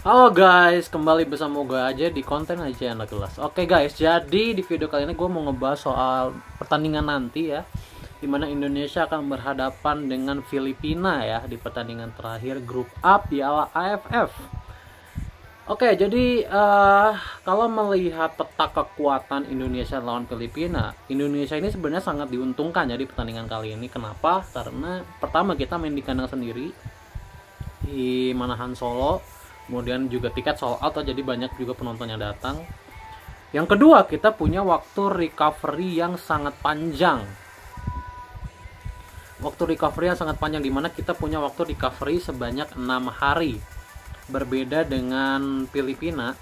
Halo guys, kembali bersama gue aja di konten aja anak kelas. Oke guys, jadi di video kali ini gue mau ngebahas soal pertandingan nanti ya, dimana Indonesia akan berhadapan dengan Filipina ya di pertandingan terakhir grup A Piala AFF. Oke, jadi kalau melihat peta kekuatan Indonesia lawan Filipina, Indonesia ini sebenarnya sangat diuntungkan ya di pertandingan kali ini. Kenapa? Karena pertama kita main di kandang sendiri di Manahan Solo. Kemudian juga tiket sold out, jadi banyak juga penonton yang datang. Yang kedua, kita punya waktu recovery yang sangat panjang. Waktu recovery yang sangat panjang, dimana kita punya waktu recovery sebanyak 6 hari. Berbeda dengan Filipina,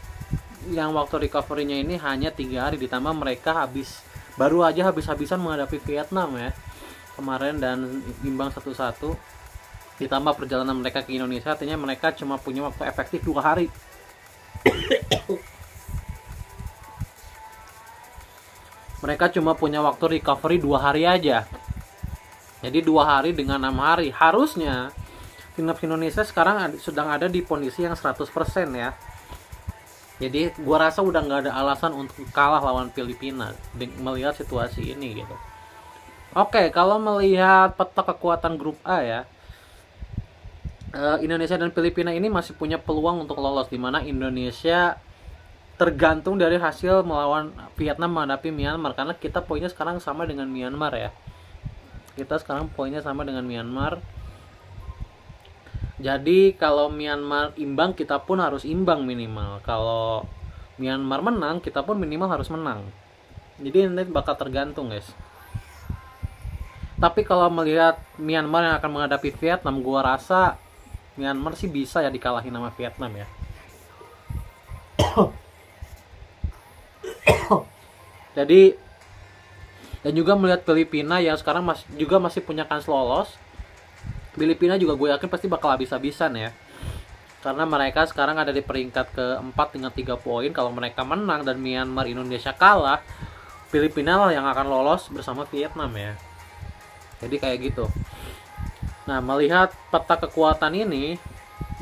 yang waktu recovery-nya ini hanya 3 hari, ditambah mereka baru aja habis-habisan menghadapi Vietnam ya kemarin dan imbang 1-1. Ditambah perjalanan mereka ke Indonesia, artinya mereka cuma punya waktu efektif 2 hari. Mereka cuma punya waktu recovery 2 hari aja. Jadi 2 hari dengan 6 hari. Harusnya timnas Indonesia sekarang sedang ada di kondisi yang 100% ya. Jadi gua rasa udah nggak ada alasan untuk kalah lawan Filipina melihat situasi ini gitu. Oke, kalau melihat peta kekuatan grup A ya, Indonesia dan Filipina ini masih punya peluang untuk lolos, di mana Indonesia tergantung dari hasil melawan Vietnam menghadapi Myanmar, karena kita poinnya sekarang sama dengan Myanmar ya. Kita sekarang poinnya sama dengan Myanmar. Jadi kalau Myanmar imbang, kita pun harus imbang minimal. Kalau Myanmar menang, kita pun minimal harus menang. Jadi ini bakal tergantung guys. Tapi kalau melihat Myanmar yang akan menghadapi Vietnam, gua rasa Myanmar sih bisa ya dikalahin sama Vietnam ya. Jadi dan juga melihat Filipina yang sekarang masih punya kans lolos. Filipina juga gue yakin pasti bakal habis-habisan ya. Karena mereka sekarang ada di peringkat ke-4 dengan 3 poin. Kalau mereka menang dan Myanmar Indonesia kalah, Filipina lah yang akan lolos bersama Vietnam ya. Jadi kayak gitu. Nah, melihat peta kekuatan ini,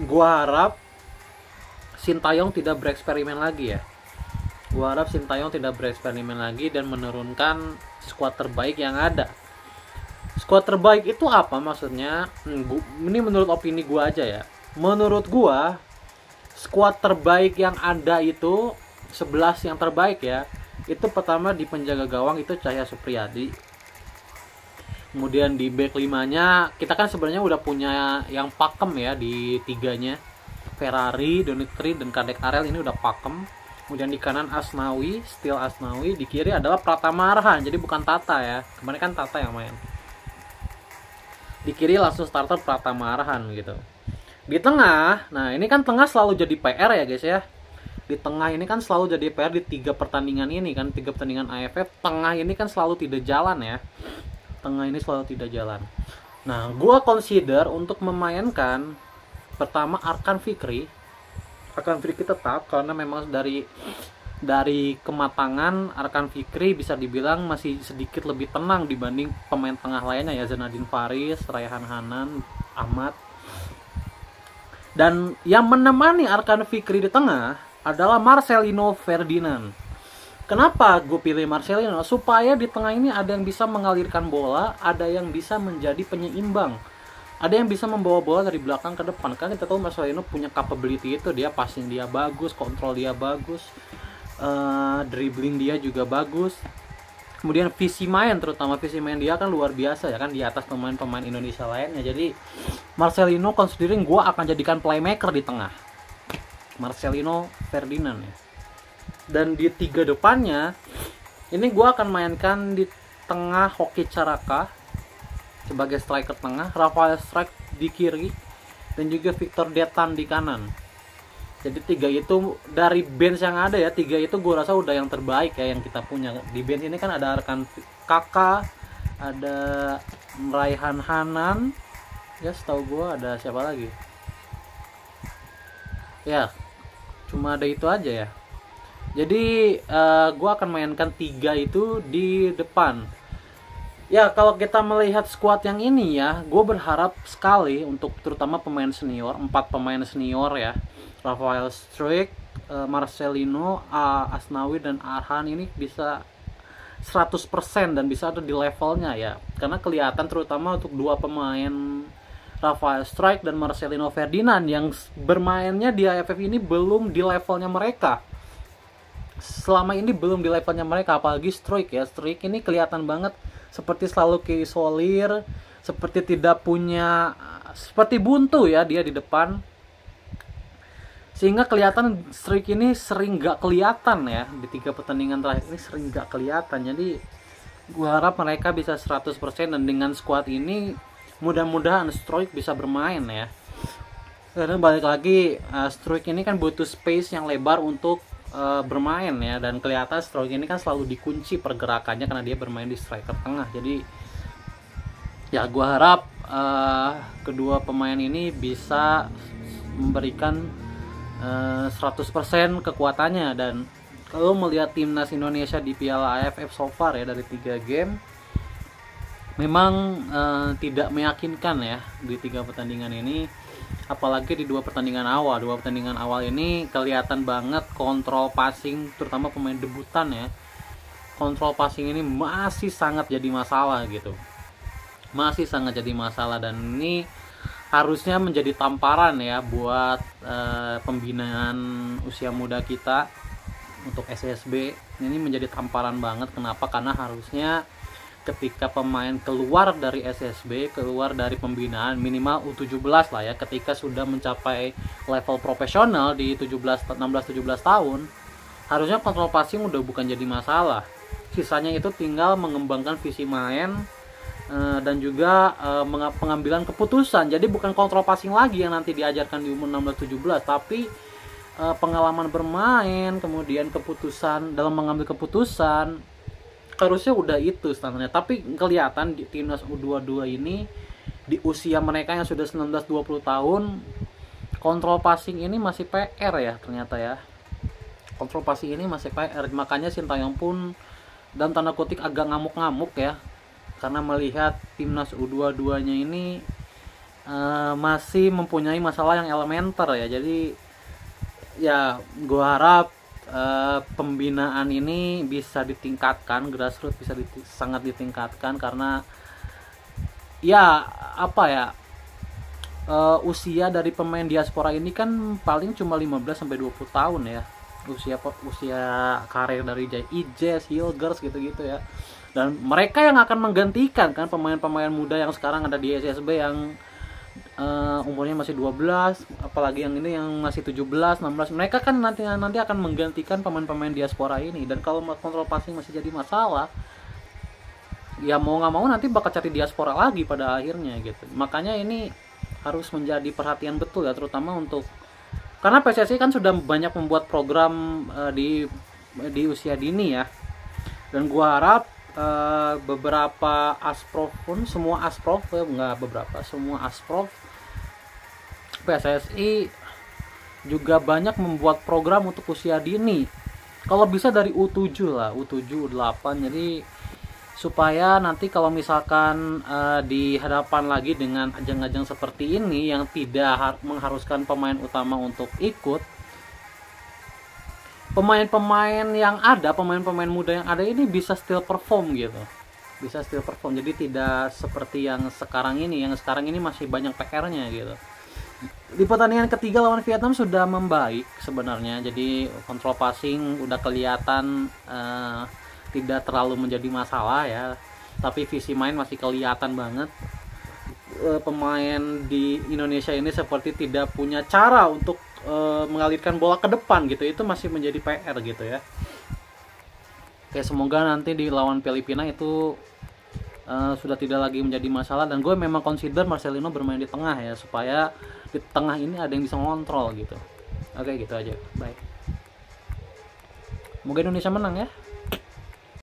gua harap Sintayong tidak bereksperimen lagi ya. Gua harap Sintayong tidak bereksperimen lagi dan menurunkan skuad terbaik yang ada. Skuad terbaik itu apa maksudnya? Ini menurut opini gua aja ya. Menurut gua, skuad terbaik yang ada itu 11 yang terbaik ya. Itu pertama di penjaga gawang itu Cahya Supriyadi. Kemudian di back 5-nya kita kan sebenarnya udah punya yang pakem ya di 3-nya. Ferrari, Donitri dan Kadek Arel ini udah pakem. Kemudian di kanan Asnawi, Steel Asnawi, di kiri adalah Pratama Arhan. Jadi bukan Tata ya. Kemarin kan Tata yang main. Di kiri langsung starter Pratama Arhan gitu. Di tengah, nah ini kan tengah selalu jadi PR ya guys ya. Di tengah ini kan selalu jadi PR di 3 pertandingan ini kan, 3 pertandingan AFF. Tengah ini kan selalu tidak jalan ya. Tengah ini selalu tidak jalan. Nah, gua consider untuk memainkan pertama Arkan Fikri. Arkan Fikri tetap karena memang dari kematangan Arkan Fikri bisa dibilang masih sedikit lebih tenang dibanding pemain tengah lainnya ya, Zanadin Faris, Raihan Hanan, Ahmad. Dan yang menemani Arkan Fikri di tengah adalah Marcelino Ferdinand. Kenapa gue pilih Marcelino? Supaya di tengah ini ada yang bisa mengalirkan bola, ada yang bisa menjadi penyeimbang, ada yang bisa membawa bola dari belakang ke depan. Kan kita tahu Marcelino punya capability itu, dia passing dia bagus, kontrol dia bagus, dribbling dia juga bagus. Kemudian visi main, terutama visi main dia kan luar biasa ya kan, di atas pemain-pemain Indonesia lainnya. Jadi Marcelino considering gue akan jadikan playmaker di tengah, Marcelino Ferdinand ya. Dan di 3 depannya ini gue akan mainkan di tengah Hoki Caraka sebagai striker tengah, Rafael Strike di kiri, dan juga Victor Detan di kanan. Jadi 3 itu dari bench yang ada ya, 3 itu gue rasa udah yang terbaik ya yang kita punya. Di bench ini kan ada Arkan Kakak, ada Raihan Hanan ya, setahu gue ada siapa lagi ya, cuma ada itu aja ya. Jadi gue akan mainkan 3 itu di depan. Ya kalau kita melihat skuad yang ini ya, gue berharap sekali untuk terutama pemain senior, 4 pemain senior ya, Rafael Struijk, Marcelino, Asnawi dan Arhan ini bisa 100% dan bisa ada di levelnya ya. Karena kelihatan terutama untuk 2 pemain Rafael Struijk dan Marcelino Ferdinand yang bermainnya di AFF ini belum di levelnya mereka. Selama ini belum di levelnya mereka, apalagi Struijk ya. Struijk ini kelihatan banget seperti selalu keisolir, seperti tidak punya, seperti buntu ya dia di depan, sehingga kelihatan Struijk ini sering gak kelihatan ya di 3 pertandingan terakhir ini, sering gak kelihatan. Jadi gue harap mereka bisa 100% dan dengan squad ini mudah-mudahan Struijk bisa bermain ya. Karena balik lagi Struijk ini kan butuh space yang lebar untuk bermain ya, dan kelihatan Struijk ini kan selalu dikunci pergerakannya karena dia bermain di striker tengah. Jadi ya gue harap kedua pemain ini bisa memberikan 100% kekuatannya. Dan kalau melihat timnas Indonesia di Piala AFF so far ya, dari 3 game memang tidak meyakinkan ya di 3 pertandingan ini. Apalagi di 2 pertandingan awal. 2 pertandingan awal ini kelihatan banget kontrol passing, terutama pemain debutan ya. Kontrol passing ini masih sangat jadi masalah gitu. Masih sangat jadi masalah, dan ini harusnya menjadi tamparan ya buat pembinaan usia muda kita untuk SSB. Ini menjadi tamparan banget. Kenapa? Karena harusnya ketika pemain keluar dari SSB, keluar dari pembinaan minimal U17 lah ya, ketika sudah mencapai level profesional di 16-17 tahun, harusnya kontrol passing udah bukan jadi masalah. Sisanya itu tinggal mengembangkan visi main dan juga pengambilan keputusan. Jadi bukan kontrol passing lagi yang nanti diajarkan di umur 16-17, tapi pengalaman bermain, kemudian keputusan dalam mengambil keputusan, harusnya udah itu standarnya. Tapi kelihatan di timnas U22 ini di usia mereka yang sudah 19-20 tahun, kontrol passing ini masih PR ya ternyata ya. Kontrol passing ini masih PR. Makanya Sintayong pun dalam tanda kutip agak ngamuk-ngamuk ya, karena melihat timnas U22-nya ini masih mempunyai masalah yang elementer ya. Jadi ya gue harap pembinaan ini bisa ditingkatkan, grassroots bisa sangat ditingkatkan, karena ya apa ya, usia dari pemain diaspora ini kan paling cuma 15-20 tahun ya, usia karir dari Ijes, Hilgers gitu-gitu ya. Dan mereka yang akan menggantikan kan pemain-pemain muda yang sekarang ada di SSB yang umurnya masih 12, apalagi yang ini yang masih 17, 16. Mereka kan nanti akan menggantikan pemain-pemain diaspora ini. Dan kalau kontrol passing masih jadi masalah, ya mau nggak mau nanti bakal cari diaspora lagi pada akhirnya gitu. Makanya ini harus menjadi perhatian betul ya, terutama untuk, karena PSSI kan sudah banyak membuat program di usia dini ya. Dan gua harap beberapa asprof pun, semua asprof ya, nggak beberapa, semua asprof PSSI juga banyak membuat program untuk usia dini. Kalau bisa dari U7 lah, U7, U8, jadi supaya nanti kalau misalkan dihadapan lagi dengan ajang-ajang seperti ini yang tidak mengharuskan pemain utama untuk ikut, pemain-pemain yang ada, pemain-pemain muda yang ada ini bisa still perform gitu, bisa still perform. Jadi tidak seperti yang sekarang ini masih banyak PR-nya gitu. Di pertandingan ketiga lawan Vietnam sudah membaik sebenarnya, jadi kontrol passing udah kelihatan tidak terlalu menjadi masalah ya, tapi visi main masih kelihatan banget. Pemain di Indonesia ini seperti tidak punya cara untuk mengalirkan bola ke depan gitu, itu masih menjadi PR gitu ya. Oke, semoga nanti di lawan Filipina itu sudah tidak lagi menjadi masalah, dan gue memang consider Marcelino bermain di tengah ya, supaya di tengah ini ada yang bisa ngontrol gitu. Oke, gitu aja. Bye. Semoga Indonesia menang ya.